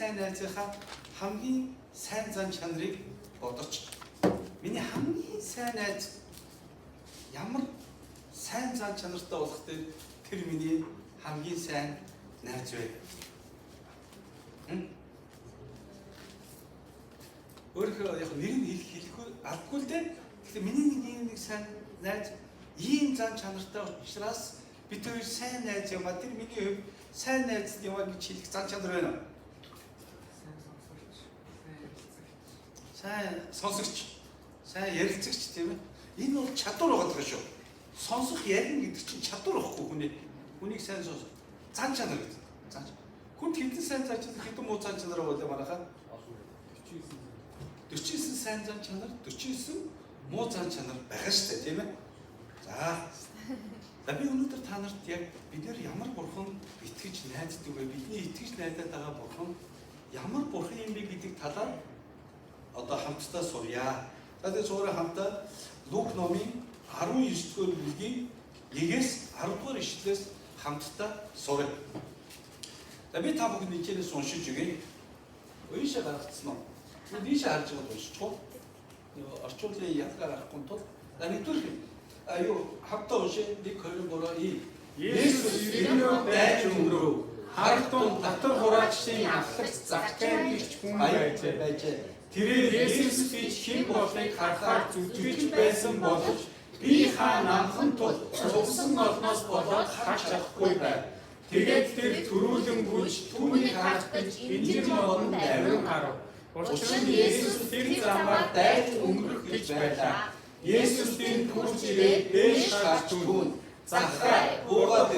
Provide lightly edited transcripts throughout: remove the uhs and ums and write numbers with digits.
сайн найзынхаа хамгийн сайн зан чанарыг бодож. Миний хамгийн сайн найз ямар сайн зан чанартай болох тэр миний хамгийн сайн найз вэ? Өөрөөр яг нэр нь хэлэхгүй алгүй л дээ. Тэгэхээр миний нэг сайн найз ийм зан чанартай учраас бид хоёр сайн найз юм а. Тэр миний хувьд сайн найз юм а гэж хэлэх зан чанар байна. Сайн сонсогч, сайн ярилцагч тийм ээ. Энэ бол чадвар байгаа шүү. Сонсох ярина гэдэг чинь чадвар واخгүй хүнийг сайн сонсох. Зан чанар гэдэг. Зан чанар. Хүн хэдэн сайн зан чанар, хэдэн муу зан чанар байгаа манайхаа? 49 сайн зан чанар, 49 муу зан чанар байгаа шүү дээ, тийм ээ. За би өнөөдөр та нарт яг бид нэр ямар бурхан итгэж найддаг вэ? Бидний итгэж найдаад байгаа бурхан ямар бурхан юм бэ гэдэг талаар одоо хамтдаа сурья. За тэгээд суурь хамтдаа Лук номын 19-р бүлгийн 1-ээс 10-р ишлэлээс хамтдаа сурья. За би та бүхэн нэгээс уншиж өгье. Үйшээ гаргацсан уу? Ийшээ харж байгаа уншчихв. Орчуулгын ялгаа гарахгүй тул нэгдүгээр хамтдаа уншээ 1 2 3 Есүс ирнэ байж өнгөрөв. Харалтун татвар хураагчдын авлагч Заккай гэгч хүн байжээ. Тэрээр Есүс бич хэн болохыг харахаар зүтгэж байсан боловч би хаа намхан тул цугсан олноос болоод харж чадахгүй байв. Тэгээд тэр төрүүлэн гүйж түүнийг харах гэж энэний модон давин гарав. Учир нь Есүс тэр замаар дайж өнгөрөх гэж байлаа. Есүсийн төрж ирээд дээш гарч түүнд Заккай уугаад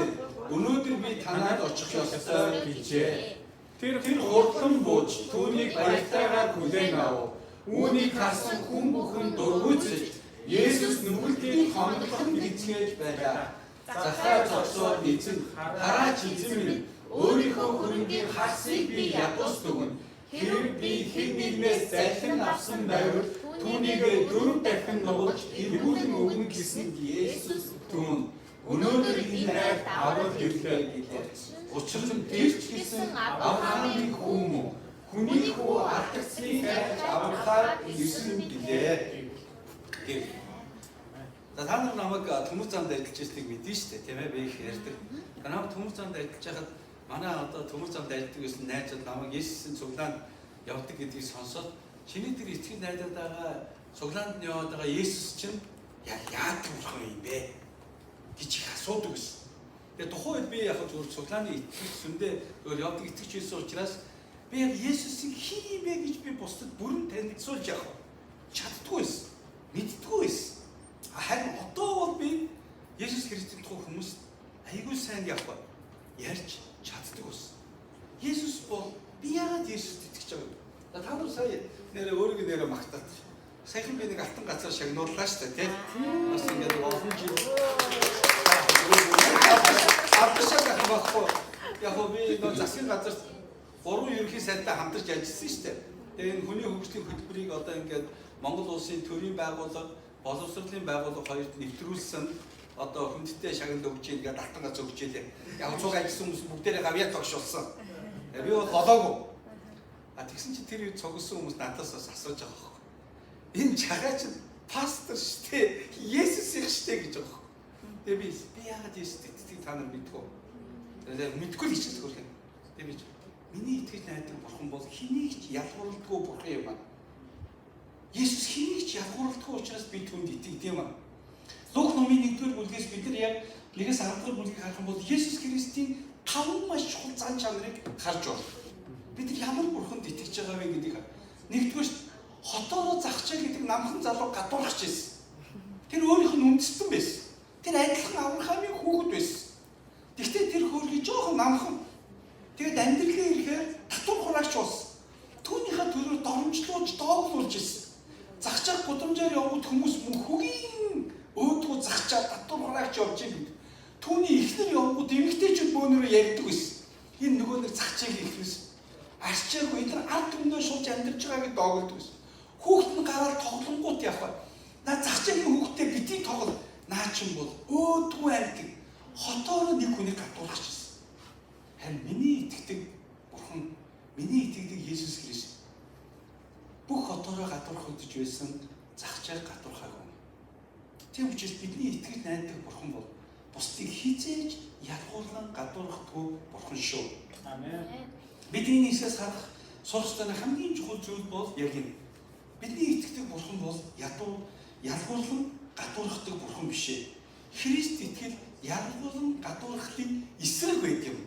өнөөдөр би танад очих ёстой гэжээ. Тэр хурдан бууж түүнийг баяртайгаар хүлээн авав. Үүнийг харсан хүн бүхэн дургуйцэж Есүс нүгэлтийг хонглох гизгээж байлаа. Заккай зогсоод эзэн хараач эзэн минь өөрийнхөө хөрөнгийн харсыг би ядуус дүгнэ. Хэрэг би хэн нэгнээс залхин авсан байвал түүнийг 4 дахин нугалж эргүүлэн өгнө гэсэн Есүс түүнд өнөөдөр энэ хайр аврал гэрлээ гэлээ. Учир нь тэр ч гэсэн Авраамийн хүү мөн. Хүний хүү алдагдсны хайр аврахаар ирсэн гэлээ. За та нар намайг төмөр замд ажиллаж байсныг мэдэн шүү дээ, тийм ээ? Би их ярьдаг. Намайг төмөр замд ажиллаж байхад манай одоо төмөр замд ажилладаг гэсэн найзууд намайг Есүсийн цуглаанд явдаг гэдгийг сонсоод чиний тэр итгэж найдаад байгаа цуглаанд яваад байгаа Есүс чинь яадаг бурхан юм бэ гэж их асуудаг гэсэн. Тэгээ тухайн үед би яг зөвхөн цуглааны итгэж сүндээ өөр явдаг итгэж байсан учраас би яг Есүсийг хин юм бэ гэж би бусдад бүрэн танилцуулж явах чаддгүй байсан. Мэддэггүй байсан. Харин одоо бол би Есүс Христийн тухай хүмүүст айгүй сайн явах ярьж чаддаг байсан. Есүс бол би яагаад Есүст итгэж байгаа вэ? Та нар сая нэрээ өөрийгөө нэрээ магтаад. Саяхан би нэг алтан газар шагнууллаа шүү дээ, тийм. Бас ингээд олон жил автошаг авахгүй. Яг би нөө засгийн газар 3 ерөнхий сайдтай хамтарч ажилласан шүү дээ. Тэгээ энэ хүний хөгжлийн хөтөлбөрийг одоо ингээд Монгол улсын төрийн байгууллага, боловсролын байгууллага хоёрт нэвтрүүлсэн одоо хүндтэй шагнал өгч ингээд алтан газар өгч илээ. Яг цуг ажилласан хүмүүс бүгдээрээ гавьяа тогшуулсан. Би бол болоогүй. Тэгсэн чинь тэр үед цугсан хүмүүс надаас бас асууж байгаа байхгүй. Энэ чагаа чинь пастор штэ, Есүс их штэ гэж байгаа байхгүй. Тэгээ би яагаад Есүст итгэдэг та нар мэдгүй. Тэгээ мэдгүй л хичээл хөрх юм. Тэгээ би миний итгэж найдаг бурхан бол хэнийг ч ялгуурлдаггүй бурхан юм аа. Есүс хэнийг ч ялгуурлдаггүй учраас би түүнд итгэдэг юм аа. Лук номын 1-р бүлгээс бид нар яг 1-ээс 10-р бүлгийг харах юм бол Есүс Христийн 5 маш чухал зан чанарыг харж байна. Бид ямар бурханд итгэж байгаа вэ гэдгийг нэгдүгээр хотоороо захчаа гэдэг намхан залуу гадуурхаж ирсэн. Тэр өөрийнх нь үндэстэн байсан. Тэр адилхан Авраамийн хүүхэд байсан. Гэхдээ тэр хөргий жоохон намхан. Тэгээд амьдралын ихээр татвар хураагч болсон. Түүнийхээ төрөөр доромжлуулж дооглуулж ирсэн. Захчаа гудамжаар явгууд хүмүүс мөн хөгийн өөдгөө захчаа татвар хураагч явж ирэв. Түүний ихнэр явгууд эмэгтэйчүүд бөөнөрөө ярьдаг байсан. Энэ нөгөө нэг захчааг ихнээс арчаагүй энэ ард түмнөө шуулж амьдарч байгааг доогддог байсан. Хүүхэд нь гараад тоглонгууд явах. Наа захчаагийн хүүхдтэй битгий тоглол. Наа ч юм бол өөдгөө амьдаг. Хотоороо нэг хүнийг гадуурхаж ирсэн. Харин миний итгэдэг бурхан Миний итгэдэг Есүс Христ бүх хотоороо гадуурхагдж байсан захчааг гадуурхаагүй. Тийм учраас бидний итгэж найддаг Бурхан бол бусдыг хизээж ялгуулан гадуурхдаггүй Бурхан шүү. Амен. Бидний нийсээс харах сурах хамгийн чухал зүйл бол яг энэ. Бидний итгэдэг Бурхан бол ялгуулан гадуурхдаг Бурхан биш ээ. Христ итгэл ялгуулан гадуурхлын эсрэг байд юм.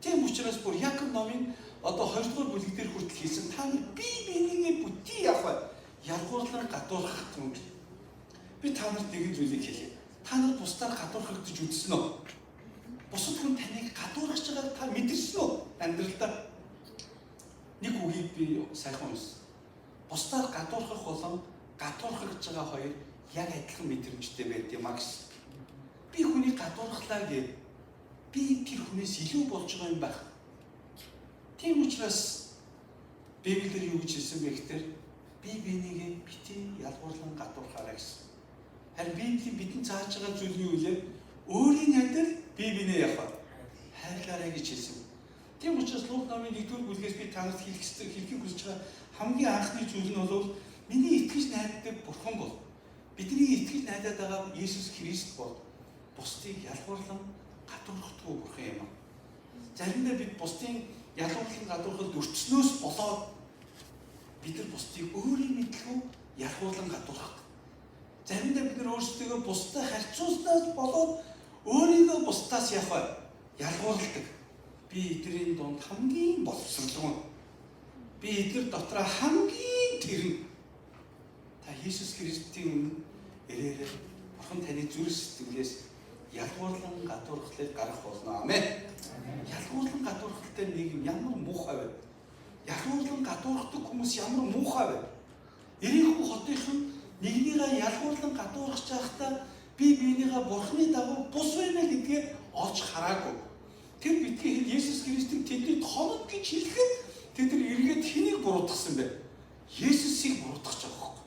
Тийм учраас бүр Яков номын одоо 2 дугаар бүлэг дээр хүртэл хэлсэн та нар бие биенийгээ бүтий явах ялгуурлан гадуурхах юм. Би та нарт нэгэн зүйлийг хэлье. Та нар бусдаар гадуурхагдж үзсэн үү? Бусад хүн таныг гадуурхаж байгааг та мэдэрсэн үү? Амьдралдаа нэг үгийг би сайхан уншсан. Бусдаар гадуурхах болон гадуурхагдж байгаа хоёр яг адилхан мэдрэмжтэй байд юм а гэсэн. Би хүнийг гадуурхлаа гэв. Би тэр хүнээс илүү болж байгаа юм байх. Тийм учраас Библиэр юу гэж хэлсэн бэ гэхээр бие бинийгээ битгий ялгуурлан гадуурхаарай гэсэн. Харин Библийн бидэнд зааж байгаа зүйл юу вэ? Өөрийн адил бие бинээ явах. Хайрлаарай гэж хэлсэн. Тийм учраас Лук номын 1-р бүлгээс би танарт хэлхийг хүсэж байгаа хамгийн анхны зүйл нь бол миний итгэж найддаг Бурхан бол бидний итгэж найдаад байгаа Есүс Христ бол бусдыг ялгуурлан гадуурхдаггүй Бурхан юм. Заримдаа бид бусдын ялгуурлан гадуурхалд өртснөөс болоод бид нар бусдыг өөрийн мэдлгүй ялгуурлан гадуурхах. Заримдаа бид нар өөрсдөө бусдад харьцуулснаас болоод өөрийгөө бусдаас ялгуурладаг. Би эдгэрийн донд хамгийн боловсролгүй. Би эдгээр дотроо хамгийн тэрэн. Та Есүс Христийн өмнө ирээрээ Бурхан таны зүрх сэтгэлээс ялгуурлан гадуурхлыг гарах болно. Амен. Ялгуурлан гадуурхалтай нийгэм ямар муухай вэ? Ялгуурлан гадуурхдаг хүмүүс ямар муухай вэ? Ирээхүү хотынхан нэгнийгээ ялгуурлан гадуурхаж байхдаа би биенийгээ Бурханы дагуу бус байна гэдгээ олж хараагүй. Тэр битгий Есүс Христийг тэдний тоног гэж хэлэхэд тэд нар эргээд хэнийг буруутгасан бэ? Есүсийг буруутгах байгаа юм.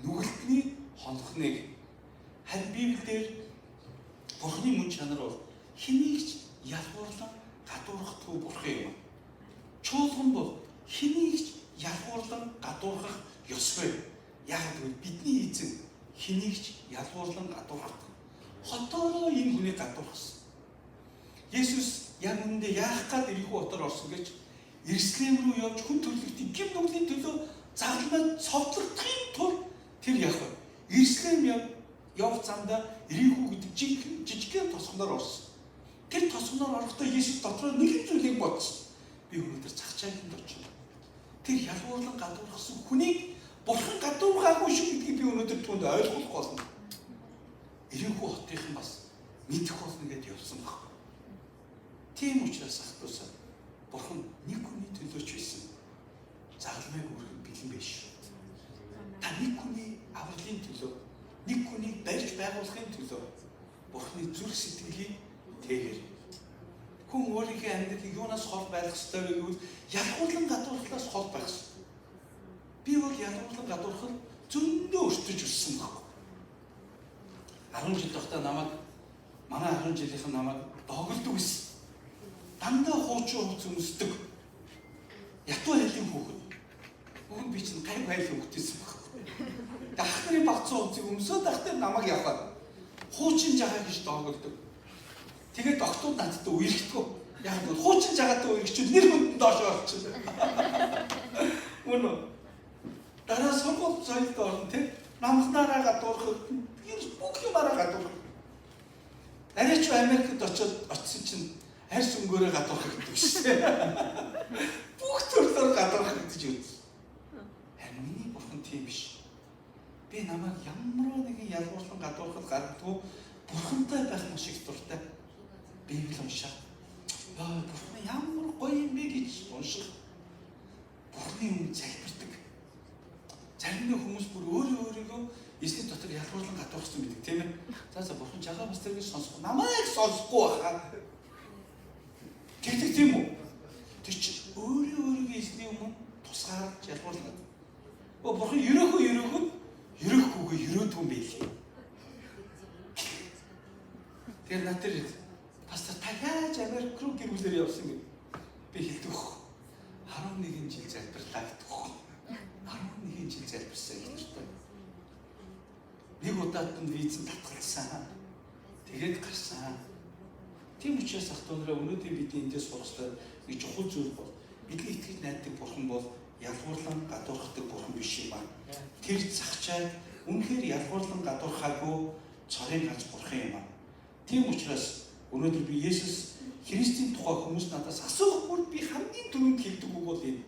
Нүгэлтний хонхныг. Харин Библиэр Бурханы мөн чанар бол хэнийг ч ялгуурлан гадуурхдаггүй Бурхан юм. Чуулган бол хэнийг ч ялгуурлан гадуурхах ёсгүй. Яг гэвэл бидний эзэн хэнийг ч ялгуурлан гадуурхдаг. Хотоороо энэ хүнийг гадуурхсан. Есүс яг үүндээ яах гээд ирэх утгаар орсон гэж Иерусалим руу явж хүн төрлөختийн гим нүглийн төлөө загламад цовдлогдохын тулд тэр яах вэ? Иерусалим явах замдаа Ирихүү гэдэг жижигхэн тосгоноор орсон. Тэр тосгоноор орохдоо Есүс дотроо нэгэн зүйлийг бодсон. Би өнөөдөр цагчаанд очив. Тэр ялгуурлан гадуурхсан хүнийг Бурхан гадуурхаагүй шүү гэдгийг би өнөөдөр түүнд ойлгох болно. Ирихүү хотынхан бас мэдэх болно гэдээ явсан баг. Тийм учраас ахтуусаа Бурхан нэг хүний төлөөч байсан. Загламыг өргөн бэлэн биш. Та нэг хүний авралын төлөө, нэг хүнийг барьж байгуулахын төлөө Бурханы зүрх сэтгэлийг тээгэр. Хүн өөрийнхөө амьдралыг юунаас хол байх ёстой вэ гэвэл ялгуурлан гадуурхлаас хол байх ёстой. Би бол ялгуурлан гадуурхал зөндөө өртөж өссөн баг. 10 жил тогтоо намайг манай 10 жилийнхэн намайг доголдог гэсэн. Дандаа хуучин хувц өмсдөг. Ятуу хайлын хүүхэд. Бүгд би чинь гай байл хөвгтэйсэн баг. Дахнарын багцсан хувцыг өмсөд дахтар намайг яваад хуучин жагаа гэж доголдог. Тэгээд доктор надад үерхдэггүй. Яг нь хуучин жагаатай үерхчүүд нэр хүнд доош орчихсон. Үнэ. Дараа сургууль соёлд орно те. Намхнараа гадуурхад бүх юмараа гадуурхад. Арайч Америкт очсон чинь арьс өнгөөрөө гадуурхагддаг шүү дээ. Бүх төрлөөр гадуурхагдаж үзсэн. Харин миний Бурхан тийм биш. Би намайг ямар нэгэн ялгуурлан гадуурхад гаргадгүй Бурхантай байх маш их дуртай. Библи уншаа. Бурхан ямар гоё юм бэ гэж унших. Бурханы өмнө залбирдаг. Заримдаа хүмүүс бүр өөрийгөө эсний дотор ялгуурлан гадуурхсан байдаг тийм ээ. За Бурхан жагаа бас тэрийг сонсох. Намайг сонсохгүй байхаа. Тэгдэг тийм үү? Тэр чинь өөрийгөө эсний өмнө тусгаарч ялгуурлан. Бурхан ерөөхгүйгээ ерөөдгүй юм байлээ. Тэр натэр пастор та яаж Америк руу гэр бүлээр явсан бэ? Би хэлдэг. 10 Нэг удаад нь визэн татгалсан. Тэгээд гарсан. Тийм учраас ах トゥ нараа өнөөдөр бидний эндээс сурахтай нэг чухал зүйл бол бидний итгэж найддаг бурхан бол ялгуурлан гадуурхдаг бурхан биш юм аа. Тэр захчаад үнэхээр ялгуурлан гадуурхаагүй цорын ганц бурхан юм аа. Тийм учраас өнөөдөр би Есүс Христийн тухай хүмүүс надаас асуухгүй би хамгийн түрүүнд хэлдэг үг бол энэ.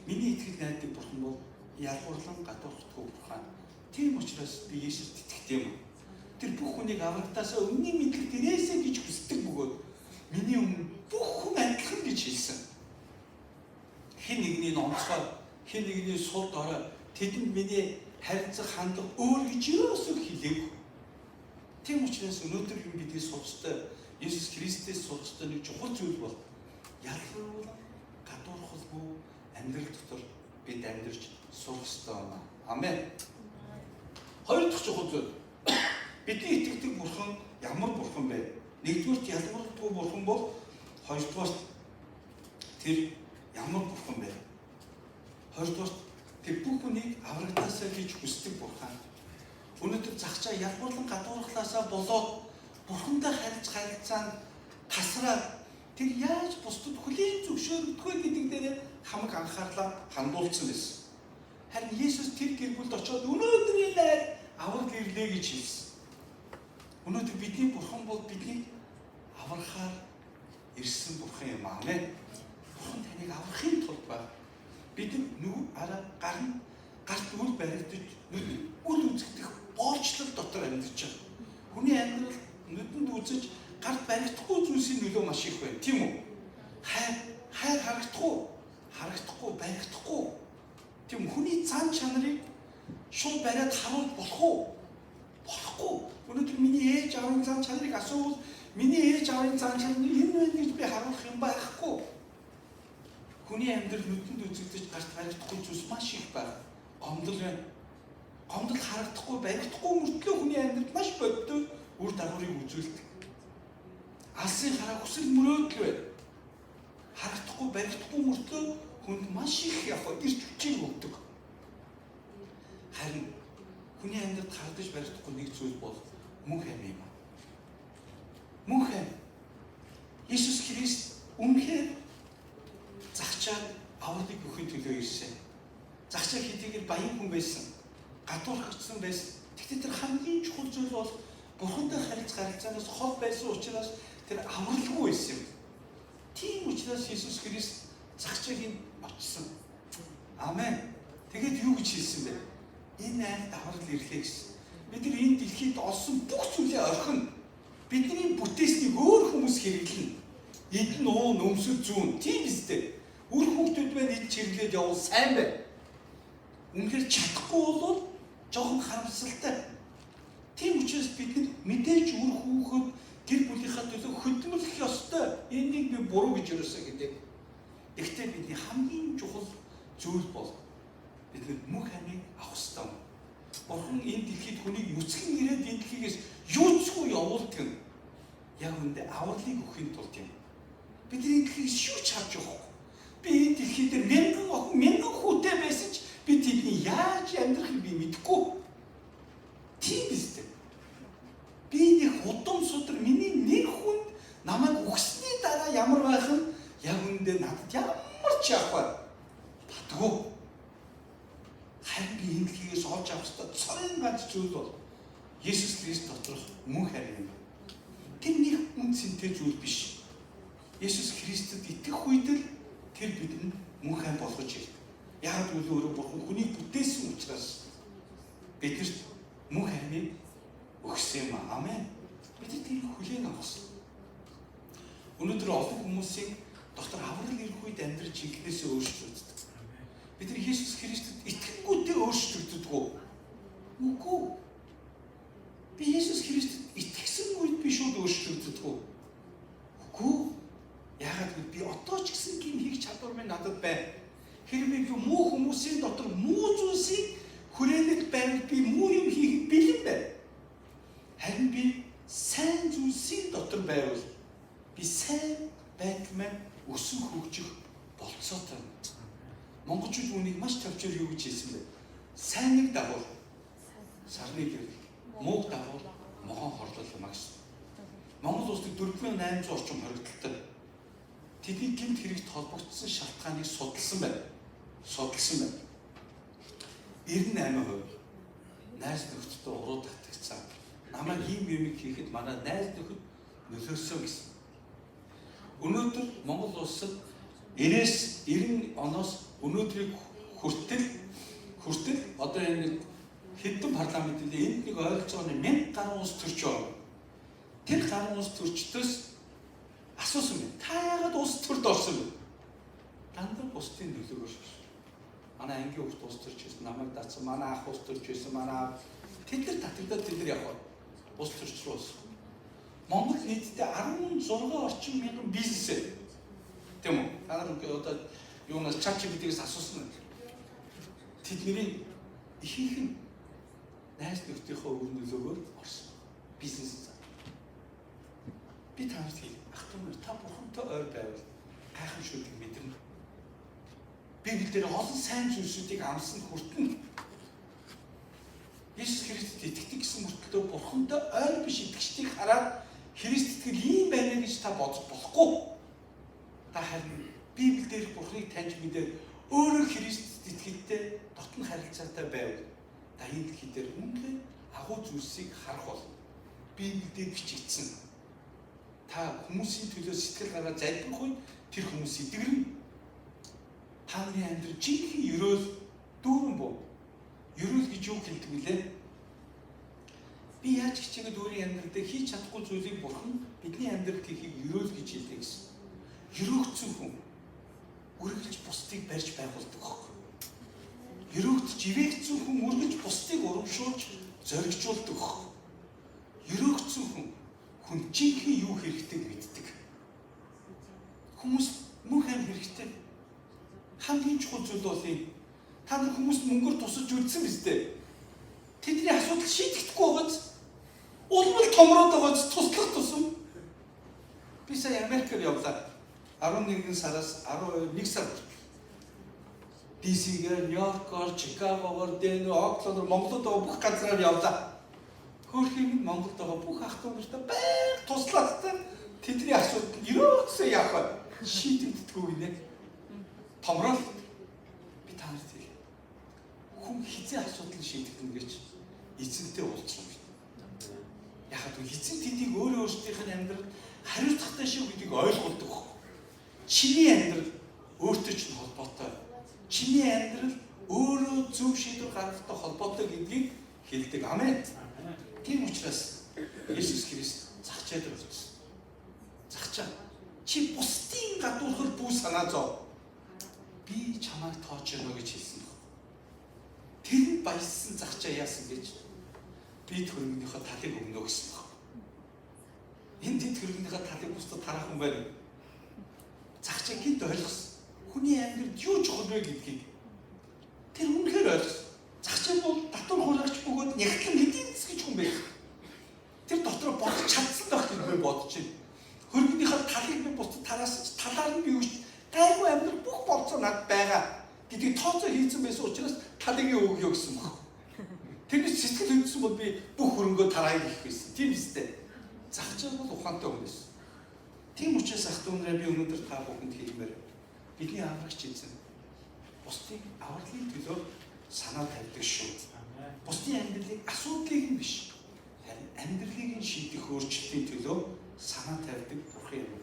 Миний итгэж найддаг бурхан бол ялгуурлан гадуурхдаг бурхан. Тийм учраас би Есүст итгэдэг юм. Тэр бүх хүнийг аврагтаасаа өмнө мэдлэг дээрээсээ гэж хүсдэг бөгөөд миний өмнө бүх хүн адилхан гэж хэлсэн. Хэн нэгний онцгой, хэн нэгний сул дорой тэдэнд миний харилцах хандлага өөр гэж юусоо хэлээгүй. Тийм учраас өнөөдөр бидний сурчтай Есүс Христээс сурчтай нэг чухал зүйл бол ялгуурлан гадуурхалгүй амьдрал дотор бид амьдарч сурах ёстой байна. Амен. Хоёр дахь чухал зүйл. Бидний итгэдэг бурхан ямар бурхан бэ? Нэгдүгээр ялгуурлахгүй бурхан бол хоёрдугаар тэр ямар бурхан бэ? Хоёрдугаар тэр бүх хүнийг аврагтаасаа гэж хүсдэг бурхан. Өнөөдөр захчаа ялгуурлан гадуурхлаасаа болоод бурхантай харилцаанд тасраад тэр яаж бусдад хүлээн зөвшөөрөгдөхөө гэдэг дээр хамаг анхаарлаа хандуулсан байсан. Харин Есүс тэр гэр бүлд очиод өнөөдрийн найр авраг ирлээ гэж хэлсэн. Өнөөдөр бидний бурхан бол бидний аврахаар ирсэн бурхан юм аа. Бурхан таныг аврахын тулд байна. Бид нүг гарт үл баригдаж үл үзэгдэх боолчлол дотор амьдарч байгаа. Хүний амьдрал нүдэнд үзэж гарт баригдахгүй зүйлсийн нөлөө маш их байна. Тийм үү? Хайр харагдахгүй, баригдахгүй. Тийм хүний цаан чанарыг шууд бариад харуул болох уу? Болохгүй. Өнөөдөр миний ээж аавын цаан чанарыг асуувал миний ээж аавын цаан чанар энэ байна гэж би харуулах юм байхгүй. Хүний амьдрал нүдэнд үзэгдэж гарт баригдахгүй зүйлс маш их байна. Гомдол байна. Гомдол харагдахгүй, баригдахгүй мөртлөө хүний амьдрал маш бодтой үр дагаврыг үзүүлдэг. Алсын хараа хүсэл мөрөөдөл байна. Харагдахгүй, баригдахгүй мөртлөө хүнд маш их ирч хүчийг өгдөг. Харин хүний амьдралд хардаж баригдахгүй нэг зүйл бол мөнх ам юм. Мөнх ам. Есүс Христ үнэхээр захчаад авралыг өгөхөд төлөө ирсэн. Захчаа хэдийгээр баян хүн байсан, гадуурхагдсан байсан. Тэгтээ тэр хамгийн чухал зүйл бол бурхантай харилцаанаас хол байсан учраас тэр авралгүй байсан юм. Тийм учраас Есүс Христ захчаагийн очсон. Амен. Тэгээд юу гэж хэлсэн бэ? Энэ айлд аврал ирлээ гэсэн. Бид нар энэ дэлхийд олсон бүх зүйлээ орхино. Бидний бүтээснийг өөр хүмүүс хэрэглэнэ. Эдэн уун өмсөв зүүн. Тийм үстэй. Үр хүүхдүүд байна эд чиглээд явуул сайн байна. Үнэхээр чадахгүй бол жоохон харамсалтай. Тийм учраас бид нар мэдээж үр хүүхэд гэр бүлийнхаа төлөө хөдөлмөрлөх ёстой. Энийг би буруу гэж юусаа гэдэг. Гэхдээ бидний хамгийн чухал зүйл бол бид мөнх амийг авах ёстой. Бурхан энэ дэлхийд хүнийг нүцгэн ирээд энэ дэлхийгээс юуцгүй явуулдаг нь яг үндэ авралыг өгөхийн тулд юм. Бидний дэлхийгээс юу ч харж явахгүй. Би энэ дэлхий дээр мянган хүүтэй байсан ч би тэдний яаж амьдрахыг би мэдэхгүй. Тийм биз дээ. Би нэг удам судар миний нэг хүнд намайг өгсөний дараа ямар байх нь яг үндэ надад ямар ч яах бадгүй. Харин би энэ дэлхийгээс олж авах ёстой цорын ганц зүйл бол Есүс Христ доторх мөнх ам юм. Тэр нэг үнцэнтэй зүйл биш. Есүс Христэд итгэх үед л тэр бидэнд мөнх ам болгож ирдэг. Яг л өөрөө бурхан хүнийг бүтээсэн учраас бидэрт мөнх амийг өгсөн юм аа. Амен. Бид тэрийг хүлээн авах ёстой. Өнөөдөр олон хүмүүсийн дотор аврал ирэх үед амьдрал чиглэлээсээ өөрчлөгддөг. Бид нар Есүс Христэд итгэнгүүтээ өөрчлөгддөг үү? Үгүй. Би Есүс Христэд итгэсэн үед би шууд өөрчлөгддөг үү? Үгүй. Яагаад гэвэл би одоо ч гэсэн гин хийх чадвар минь надад байна. Хэрвээ би муу хүмүүсийн дотор муу зүйлсийг хүрээлэх байвал би муу юм хийх бэлэн байна. Харин би сайн зүйлсийн дотор байвал би сайн байдал маань өсөн хөгжих болцоотой. Монголчууд үүнийг маш тавчаар юу гэж хэлсэн бэ? Сайныг дагуур сарны гэрэл. мууг дагуул могон хорлуулмаа гэсэн. Монгол улсад 4800 орчим хоригдолтой. Тэдний гэмт хэрэгт холбогдсон шалтгааныг судалсан байна. 98% найз нөхдөдөө уруу татгцсан. Намайг ийм юмыг хийхэд манай найз нөхөд нөлөөсөн гэсэн. Өнөөдөр Монгол улсад 90 оноос өнөөдрийг хүртэл одоо энэ хэдэн парламентд энд нэг ойролцоогоор 1000 гаруй улс төрч байна. Тэр гаруй улс төрчдөөс асуусан байна. Та яагаад улс төрд орсон бэ? Дандаа бусдын нөлөөгөөр шүү. Манай ангийн хүүхд улс төрч байсан, намайг датсан, манай ах улс төрч байсан, манай тэд нар татагдаад тэд нар явах улс төрч рүү болсон. Монгол нийтдээ 16 орчим мянган бизнес. Тийм үү? Та нар одоо юунаас ChatGPT-ээс асуусан байна. Тэдний ихэнх нь найз нөхдийнхөө үр нөлөөгөөр орсон. Бизнес. Би танарт хэлээ. Ах トゥ нар та бурхантай ойр байвал гайхамшигтыг мэдэрнэ. Библиэр олон сайн зүйлсүүдийг амсан хүртэн. Иесус Христэд итгэдэг гэсэн мөртлөө бурхантай ойр биш итгэгчдийг хараад Христ итгэл ийм байна гэж та бодож болохгүй. Та харин Библиэр бурхныг таньж мэдээ өөрөө Христэд итгэлтэй дотн харилцаатай байв. Та энэ дэлхий дээр үнэн агуу зүйлсийг харах болно. Библиэд бичигдсэн. Та хүмүүсийн төлөө сэтгэл гаргаж залбирх үед тэр хүмүүс итгэрнэ. Та нарын амьдрал жинхэнэ ерөөл дүүрэн буу. Ерөөл гэж юу хэлдэг вүлээ? Би яаж хичээгээд өөрийн амьдралдаа хийж чадахгүй зүйлийг бурхан бидний амьдралд хийхийг ерөөл гэж хэлдэг гэсэн. Ерөөгцөн хүн үргэлж бусдыг барьж байгуулдаг хог. Ерөөгч ивэгцэн хүн үргэлж бусдыг урамшуулж зоригжуулдаг хог. Ерөөгцөн хүн жинхэнэ юу хэрэгтэйг мэддэг. Хүмүүс мөнх ам хэрэгтэй. Хамгийн чухал зүйл бол энэ. Та нар хүмүүст мөнгөөр тусаж үлдсэн биз дээ. Тэдний асуудал шийдэхдэггүй байгааз. Улмал томроод байгааз туслах тусам. Би сая Америкт явлаа. 11 сараас 12 сар DC-гээр, Нью-Йоркоор, Чикагогоор, Денver, Оклендор, Монголд бүх газраар явлаа. Хөөрхийн Монголд байгаа бүх ах トゥ нартай байг туслахтай тэдний асуудал ерөөсөө яах вэ? Шийдэгддэггүй нэ. Томрол би танарт хэлээ. Хүн хизээ асуудал шийдэгдэнэ гэж эзэнтэй уулзсан юм. Яг л эзэн тэдийг өөрийнхөө амьдралд хариуцлагатай шүү гэдгийг ойлгуулдаг. Чиний амьдрал өөртөө ч холбоотой. Чиний амьдрал өөрөө зөв шийдвэр гаргахтай холбоотой гэдгийг хэлдэг. Амен. Тийм учраас Иесус Христ захчаад өрөвсөн. Захчаа. Чи бусдын гадуурхал бүү санаа зов. Би чамайг тоож өгнө гэж хэлсэн баг. Тэр баяссан захчаа яасан гэж би төрөнгөнийхөө талыг өгнө гэсэн баг. Энд төрөнгөнийхөө талыг бусдад тараах юм байна. Захчаа гинт ойлгосон. Хүний амьдралд юу чухал вэ гэдгийг тэр үнэхээр ойлгосон. Захчаа бол татвар хураагч бөгөөд нягтлан эдийн засгийн хүн байх. Тэр дотроо бодож чадсан байх гэж би бодож байна. Хөргөнийхөө талыг би бусдад тараасч талаар нь би юу гайгүй амьдрал бүх болцоо над байгаа гэдгийг тооцоо хийсэн байсан учраас талыг өгөө гэсэн баг. Тэрний сэтгэл хөдлсөн бол би бүх хөрөнгөө тараая гэх байсан. Тийм үстэй. Захчаа бол ухаантай хүн байсан. Тийм учраас ах トゥ нараа би өнөөдөр та бүхэнд хэлмээр бидний аврагч эзэн бусдын авралын төлөө санаа тавьдаг шүү. Бусдын амьдралыг асуудлыг нь биш, харин амьдралыг нь шийдэх өөрчлөлтийн төлөө санаа тавьдаг бурхан юм.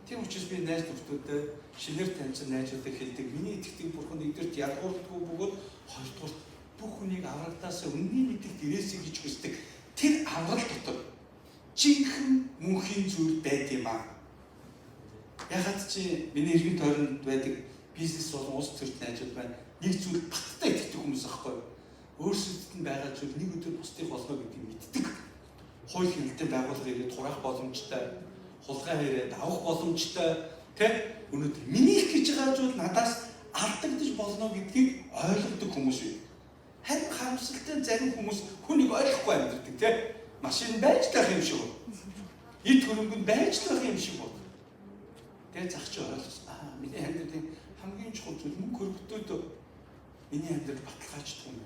Тийм учраас би найз нөхдөдөө шинээр таньсан найзуудад хэлдэг. Миний итгэдэг бурхан нэгдүгээр ядгуулдаггүй бөгөөд хоёрдугаар бүх хүнийг аврагтаас үнний мэдих гэрээсэй гэж хүсдэг. Тэр аврал дотор жинхэнэ мөнхийн зүйл байд юм аа. Ягаад чи миний эргэн тойронд байдаг бизнес болон улс төрч найзууд байна. Нэг зүйл баттай итгэдэг хүмүүс аахгүй. Өөрсдөд нь байгаа зүйл нэг өдөр бусдыг болно гэдгийг мэддэг. Хууль хэрэглэлтэй байгууллага ирээд тураах боломжтой, хулгай ирээд авах боломжтой, тэг өнөөдөр миний их гэж байгаа зүйл надаас алдагдаж болно гэдгийг ойлгодог хүмүүс үү. Харин харамсалтай зарим хүмүүс хүнийг ойлгохгүй амьдардаг, тэг машин байж тах юм шиг байна. Эд хөрөнгөнд байж тах юм шиг байна. Тэгээ захч ойлгосон. Миний амьдралын хамгийн чухал зүйл мөнгө хөргөдөөд миний амьдрал баталгааждаг юм.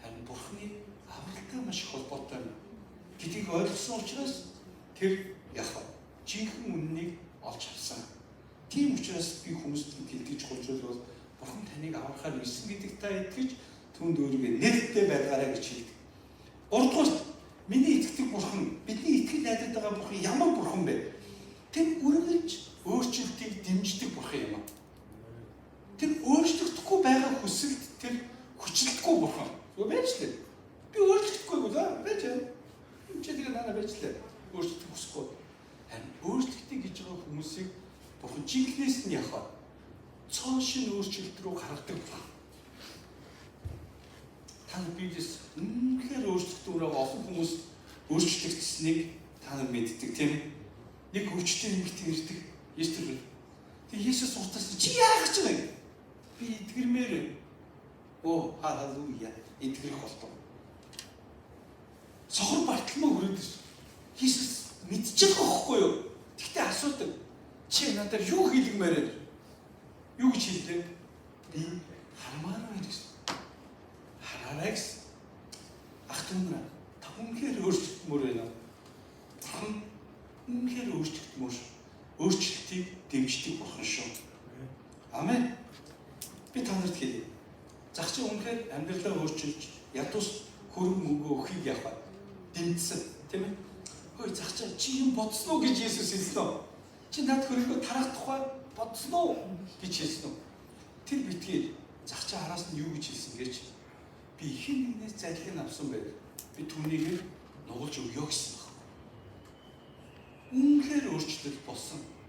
харин Бурхны авралтай маш их холбоотой юм гэдгийг ойлгосон учраас тэр яхав жинхэнэ үннийг олж харсан. Тийм учраас би хүмүүст хэлдэж хуржуул бол Бурхан таныг аврахаар ирсэн гэдэг та итгэж түүнд өөрийгөө нэртэй байлгаарай гэж хэлдэг. Гуравдугаар миний итгэдэг Бурхан, бидний итгэл найдаад байгаа Бурхан ямар Бурхан бэ? Тэр үргэлж өөрчлөлтийг дэмждэг Бурхан юм аа. Тэр өөрчлөгдөхгүй байгаа хүсэлд тэр хүчлэлтгүй Бурхан. Зүгээр байж лээ. Би өөрчлөгдөхгүй болоо. Байж юм. Чи тэгээ надад байж лээ. Өөрчлөлт хүсэхгүй. Харин өөрчлөлтийг гэж байгаа хүмүүсийг Бурхан жинхнээс нь яхаа цоо шин өөрчлөлт рүү гаргадаг Бурхан. Та нар Библиэс үнэхээр өөрчлөлтөөр олон хүмүүс өөрчлөгдсөнийг та нар мэддэг тийм ээ. Нэг өвчтөе эмэгтэй ирдэг. Есүс. Тэг Есүс утаас чи яах гэж байгаа юм? Би эдгэрмээр. Оо халелуя. Эдгэрэх болтоо. Сохор Бартоломей хүрээд ирсэн. Есүс мэдчихэж байгаа байхгүй юу? Тэгтээ асуудаг. Чи надад юу хийлгмээр вэ? Юу гэж хэллээ? Би хармаар байна гэсэн. Хараарай гэсэн. Ах түмнэ. Та үнэхээр өөрчлөлтмөр байна. Бурхан үнэхээр өөрчлөлтмөр. Өөрчлөлтийг дэмждэг Бурхан шүү. Амен. Би та нарт хэлье. Зах чи үнэхээр амьдралаа өөрчилж ядус хөрөнгө мөнгө өгөхийг яваа. Дэмжсэн, тийм ээ? Хөөе зах чи юм бодсноо гэж Есүс хэлсэн үү? Чи над хөрөнгөө тарах тухай бодсноо гэж хэлсэн үү? Тэр битгий зах чи араас нь юу гэж хэлсэн гэж би хэн нэгнээс зайлиг авсан байв. Би түүнийг нугалж өгөө гэсэн баг. Үнэхээр өөрчлөлт болсон.